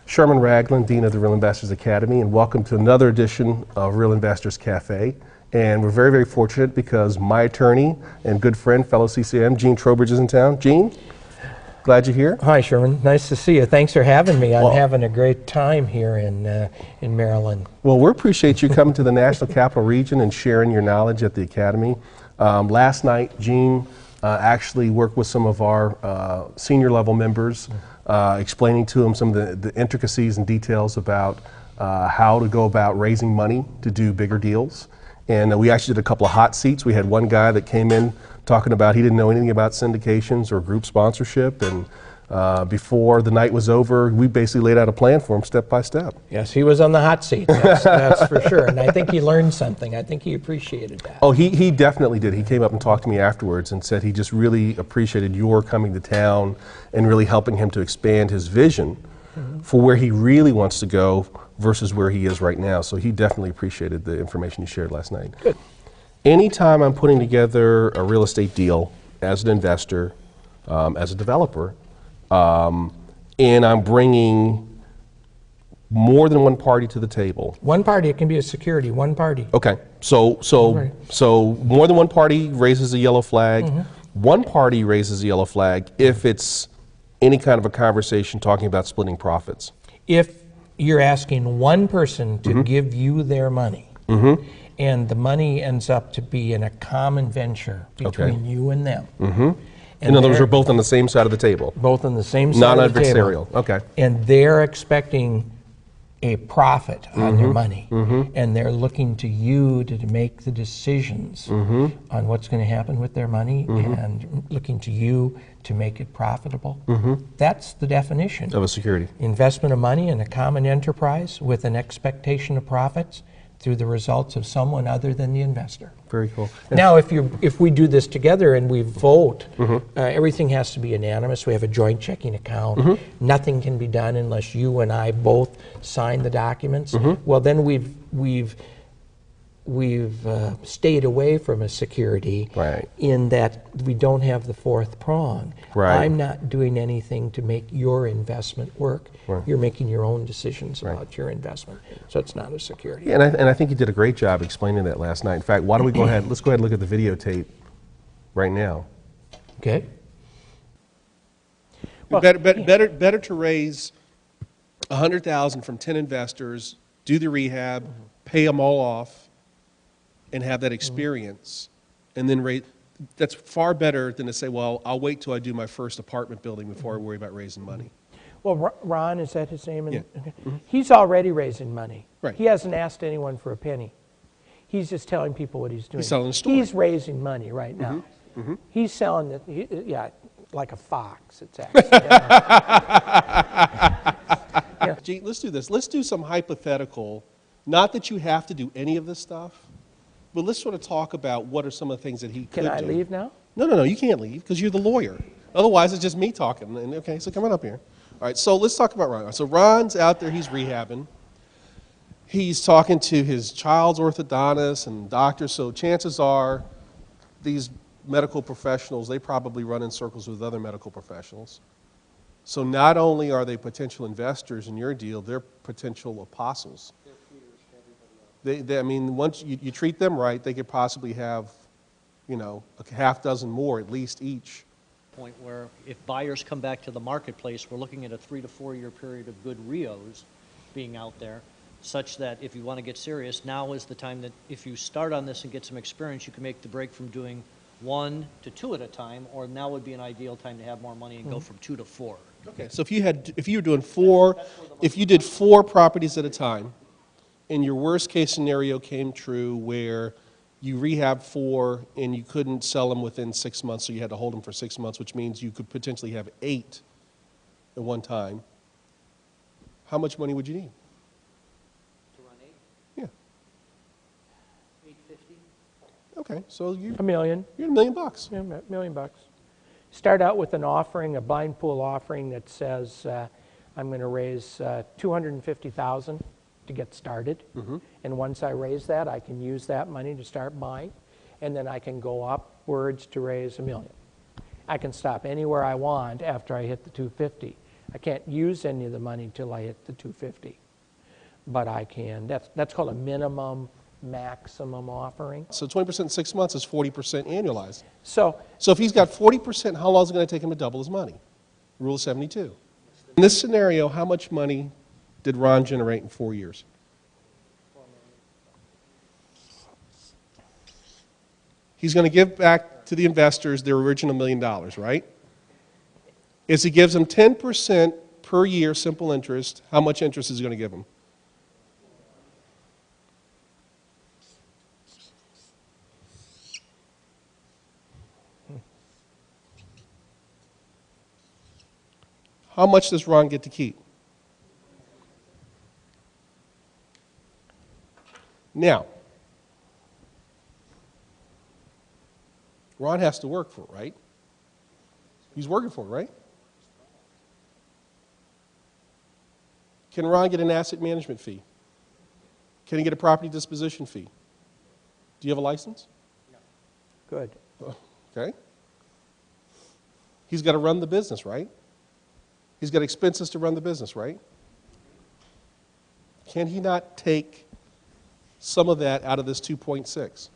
Sherman Ragland, Dean of the Real Investors Academy, and welcome to another edition of Real Investors Café. And we're very, very fortunate because my attorney and good friend, fellow CCIM, Gene Trowbridge, is in town. Gene, glad you're here. Hi, Sherman. Nice to see you. Thanks for having me. I'm having a great time here in Maryland. Well, we appreciate you coming to the National Capital Region and sharing your knowledge at the Academy. Last night, Gene actually worked with some of our senior level members, explaining to them some of the intricacies and details about how to go about raising money to do bigger deals. And we actually did a couple of hot seats. We had one guy that came in talking about he didn't know anything about syndications or group sponsorship, and before the night was over, we basically laid out a plan for him step by step. Yes, he was on the hot seat, that's for sure. And I think he learned something. I think he appreciated that. Oh, he definitely did. He came up and talked to me afterwards and said he just really appreciated your coming to town and really helping him to expand his vision for where he really wants to go versus where he is right now. So he definitely appreciated the information you shared last night. Good. Anytime I'm putting together a real estate deal as an investor, as a developer, and I'm bringing more than one party to the table. One party, it can be a security, one party. Okay, so more than one party raises a yellow flag. One party raises a yellow flag if it's any kind of a conversation talking about splitting profits. If you're asking one person to give you their money, and the money ends up to be in a common venture between you and them. In other words, we're both on the same side of the table. Both on the same side of the table. Non-adversarial, okay. And they're expecting a profit on their money, and they're looking to you to make the decisions on what's going to happen with their money, and looking to you to make it profitable. That's the definition of a security. Investment of money in a common enterprise with an expectation of profits through the results of someone other than the investor. Very cool. Now, if we do this together and we vote, everything has to be unanimous. We have a joint checking account. Nothing can be done unless you and I both sign the documents. Well, then we've stayed away from a security in that we don't have the fourth prong. I'm not doing anything to make your investment work. You're making your own decisions about your investment. So it's not a security. Yeah, and I think you did a great job explaining that last night. In fact, why don't we go ahead, let's go ahead and look at the videotape right now. Okay. Well, better to raise $100,000 from 10 investors, do the rehab, pay them all off, and have that experience, and then rate. That's far better than to say, well, I'll wait till I do my first apartment building before I worry about raising money. Well, Ron, is that his name? Yeah. He's already raising money. Right. He hasn't asked anyone for a penny. He's just telling people what he's doing. He's selling a story. He's raising money right now. He's selling it, yeah, like a fox. It's actually. Gene, let's do this. Let's do some hypothetical. Not that you have to do any of this stuff, but let's sort of talk about what are some of the things that he could do. Can I leave now? No, you can't leave because you're the lawyer. Otherwise, it's just me talking. And, okay, so come on up here. All right, so let's talk about Ron. So Ron's out there, he's rehabbing. He's talking to his child's orthodontist and doctor, so chances are these medical professionals, they probably run in circles with other medical professionals. So not only are they potential investors in your deal, they're potential apostles. I mean, once you treat them right, they could possibly have, a half dozen more at least each. Point where if buyers come back to the marketplace, we're looking at a 3 to 4 year period of good RIOs being out there, such that if you want to get serious, now is the time that if you start on this and get some experience, you can make the break from doing 1 to 2 at a time, or now would be an ideal time to have more money and go from 2 to 4. Okay, so if you were doing if you did 4 properties at a time, and your worst case scenario came true where you rehab 4 and you couldn't sell them within 6 months, so you had to hold them for 6 months, which means you could potentially have 8 at one time, how much money would you need? To run 8? Yeah. 850. Okay, so $1 million. You're $1 million. Yeah, $1 million. Start out with an offering, a blind pool offering that says I'm going to raise $250,000 to get started. And once I raise that, I can use that money to start buying, and then I can go upwards to raise $1 million. I can stop anywhere I want after I hit the 250. I can't use any of the money until I hit the 250. But I can, that's called a minimum maximum offering. So 20% in 6 months is 40% annualized. So So if he's got 40%, how long is it going to take him to double his money? Rule of 72. In this scenario, how much money did Ron generate in 4 years? He's going to give back to the investors their original $1 million, right? If he gives them 10% per year simple interest, how much interest is he going to give them? How much does Ron get to keep? Now, Ron has to work for it, right? He's working for it, right? Can Ron get an asset management fee? Can he get a property disposition fee? Do you have a license? good. Okay. He's got to run the business, right? He's got expenses to run the business, right? Can he not take some of that out of this 2.6?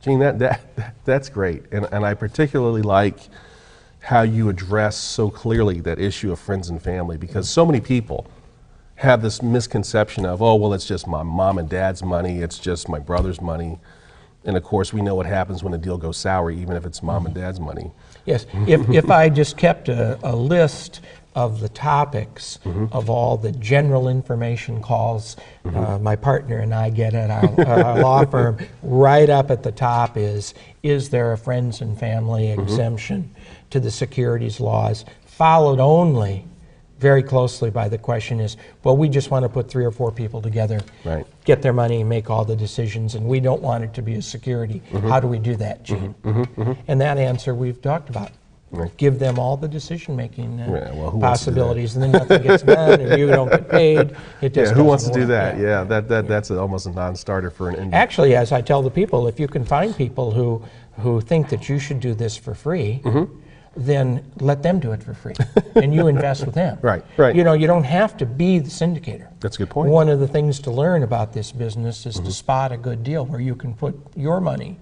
Gene, that's great. And I particularly like how you address so clearly that issue of friends and family, because so many people have this misconception of, oh, well, it's just my mom and dad's money, it's just my brother's money. And of course, we know what happens when a deal goes sour, even if it's mom and dad's money. Yes, if I just kept a list of the topics of all the general information calls my partner and I get at our law firm, right up at the top is there a friends and family exemption to the securities laws, followed only very closely by the question is, well, we just want to put 3 or 4 people together, Right. get their money, make all the decisions, and we don't want it to be a security. How do we do that, Gene? And that answer we've talked about. Right. Give them all the decision-making Yeah, well, who wants to do that? possibilities, and then nothing gets done, and you don't get paid. It just Who wants to doesn't do work. that? Yeah, that's almost a non-starter for an indie. Actually, as I tell the people, if you can find people who think that you should do this for free, then let them do it for free, and you invest with them. Right, right. You know, you don't have to be the syndicator. That's a good point. One of the things to learn about this business is to spot a good deal where you can put your money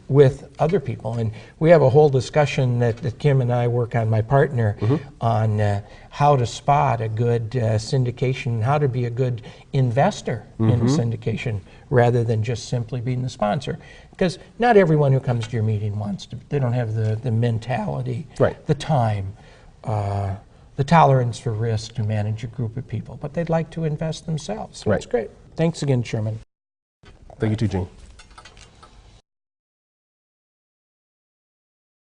with other people. And we have a whole discussion that Kim and I work on, my partner, on how to spot a good syndication, how to be a good investor in a syndication rather than just simply being the sponsor. Because not everyone who comes to your meeting wants to, they don't have the mentality, Right. the time, the tolerance for risk to manage a group of people, but they'd like to invest themselves. So Right. That's great. Thanks again, Chairman. Thank you too, Gene.